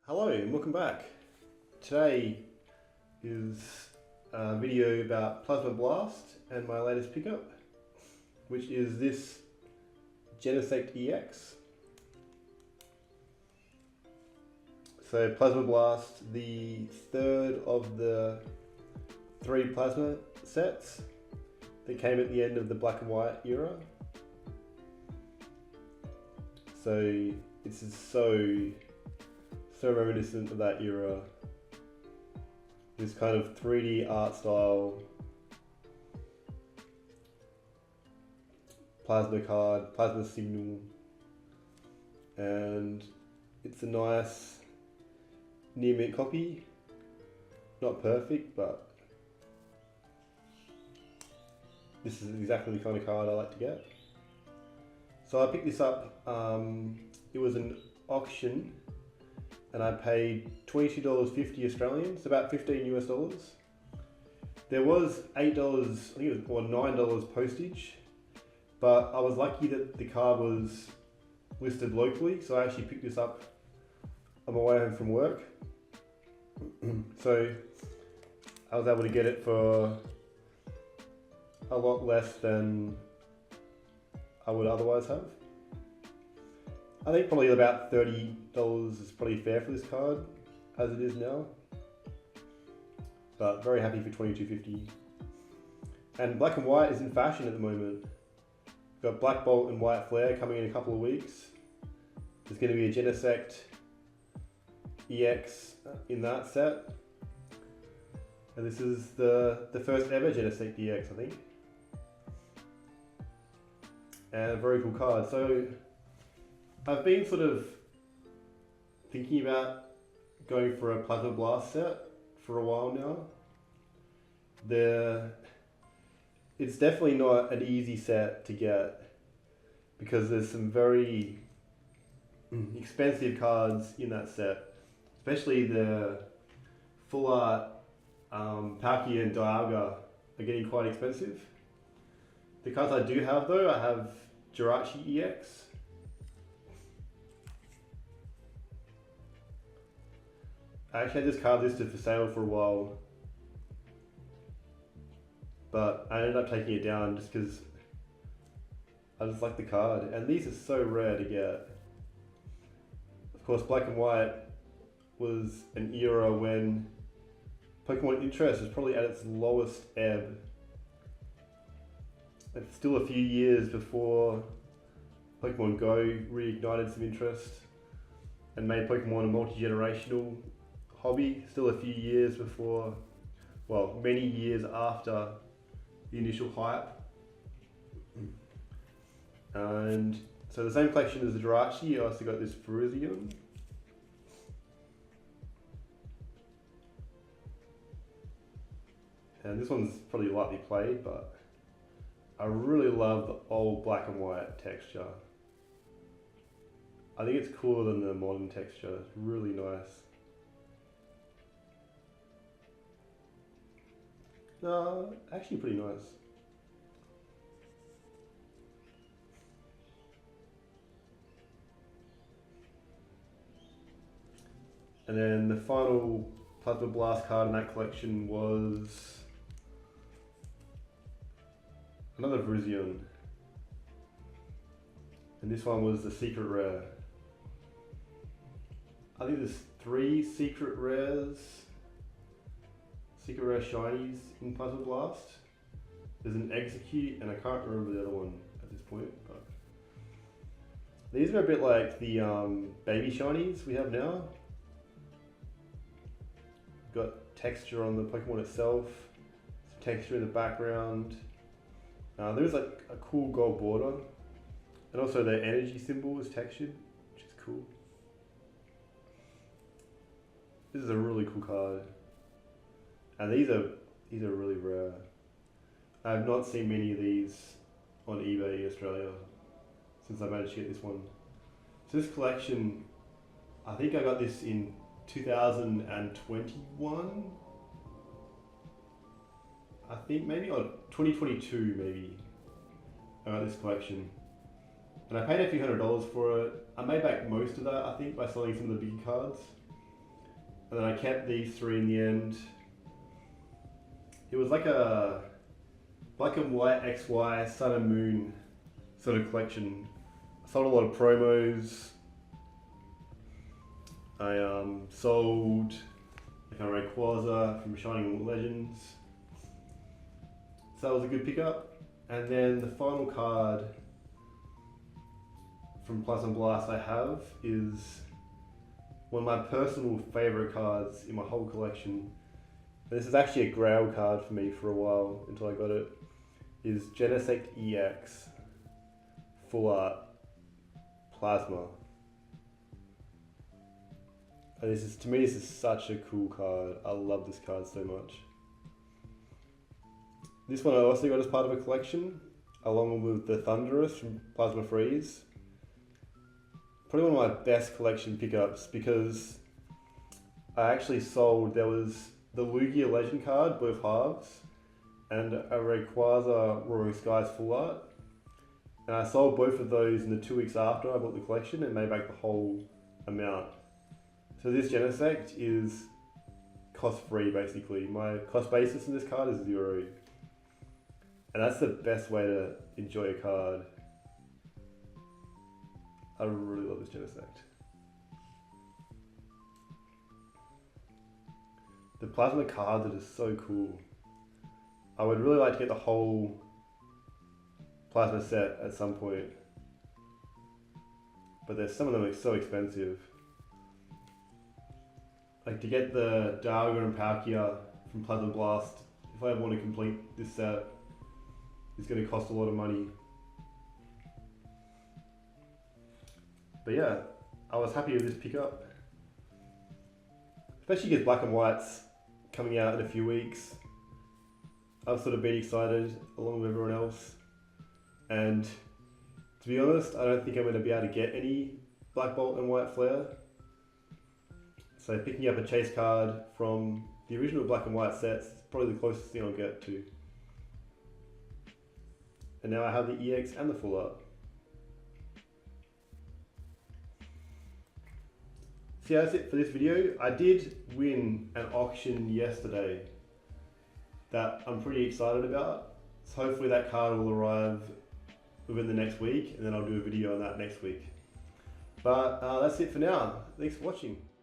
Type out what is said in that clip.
Hello and welcome back. Today is a video about Plasma Blast and my latest pickup, which is this Genesect EX. So Plasma Blast, the third of the 3 plasma sets that came at the end of the black and white era. So this is so reminiscent of that era. This kind of 3D art style, plasma card, plasma signal, and it's a nice near mint copy. Not perfect, but this is exactly the kind of card I like to get. So I picked this up, it was an auction and I paid $22.50 Australian, so about 15 US dollars. There was $8, I think it was, or $9 postage, but I was lucky that the card was listed locally, so I actually picked this up on my way home from work. So I was able to get it for a lot less than I would otherwise have. I think probably about $30 is probably fair for this card, as it is now. But very happy for $22.50. And black and white is in fashion at the moment. We've got Black Bolt and White Flare coming in a couple of weeks. There's going to be a Genesect EX in that set. And this is the first ever Genesect EX, I think. And a very cool card. So I've been sort of thinking about going for a Plasma Blast set for a while now. It's definitely not an easy set to get because there's some very expensive cards in that set, especially the full art Palkia and Dialga are getting quite expensive. The cards I do have though, I have Jirachi EX. I actually had this card listed for sale for a while, but I ended up taking it down just because I just like the card, and these are so rare to get. Of course, black and white was an era when Pokemon interest was probably at its lowest ebb. It's still a few years before Pokemon Go reignited some interest and made Pokemon a multi-generational hobby. Still a few years before, well, many years after the initial hype. And so the same collection as the Jirachi, I also got this Virizion. And this one's probably lightly played, but I really love the old black and white texture. I think it's cooler than the modern texture. It's really nice. No, actually pretty nice. And then the final Plasma Blast card in that collection was another Virizion. And this one was the secret rare. I think there's 3 secret rare shinies in Plasma Blast. There's an Execute, and I can't remember the other one at this point. But these are a bit like the baby shinies we have now. Got texture on the Pokemon itself, some texture in the background. There's like a cool gold border, and also the energy symbol is textured, which is cool. This is a really cool card. And these are really rare. I have not seen many of these on eBay Australia since I managed to get this one. So this collection, I think I got this in 2021. I think maybe, or 2022 maybe. I got this collection. And I paid a few $100s for it. I made back most of that, I think, by selling some of the bigger cards. And then I kept these three in the end. It was like a black and white XY Sun and Moon sort of collection. I sold a lot of promos. I sold like a Rayquaza from Shining Legends. So that was a good pickup. And then the final card from Plasma Blast I have is one of my personal favourite cards in my whole collection. And this is actually a grail card for me for a while until I got it. Is Genesect EX Full Art Plasma. And this is, to me, this is such a cool card. I love this card so much. This one I also got as part of a collection, along with the Thunderous from Plasma Freeze. Probably one of my best collection pickups because I actually sold, there was the Lugia Legend card, both halves, and a Rayquaza Roaring Skies Full Art. And I sold both of those in the 2 weeks after I bought the collection and made back the whole amount. So this Genesect is cost free basically. My cost basis in this card is 0. And that's the best way to enjoy a card. I really love this Genesect. The Plasma cards are just so cool. I would really like to get the whole Plasma set at some point. But there's some of them are so expensive. Like to get the Darga and Palkia from Plasma Blast, if I ever want to complete this set, it's going to cost a lot of money. But yeah, I was happy with this pickup. Especially because Black and White's coming out in a few weeks. I've sort of been excited along with everyone else. And to be honest, I don't think I'm going to be able to get any Black Bolt and White Flare. So picking up a chase card from the original Black and White sets is probably the closest thing I'll get to. And now I have the EX and the Full Art. So yeah, that's it for this video. I did win an auction yesterday that I'm pretty excited about. So hopefully that card will arrive within the next week and then I'll do a video on that next week. But that's it for now. Thanks for watching.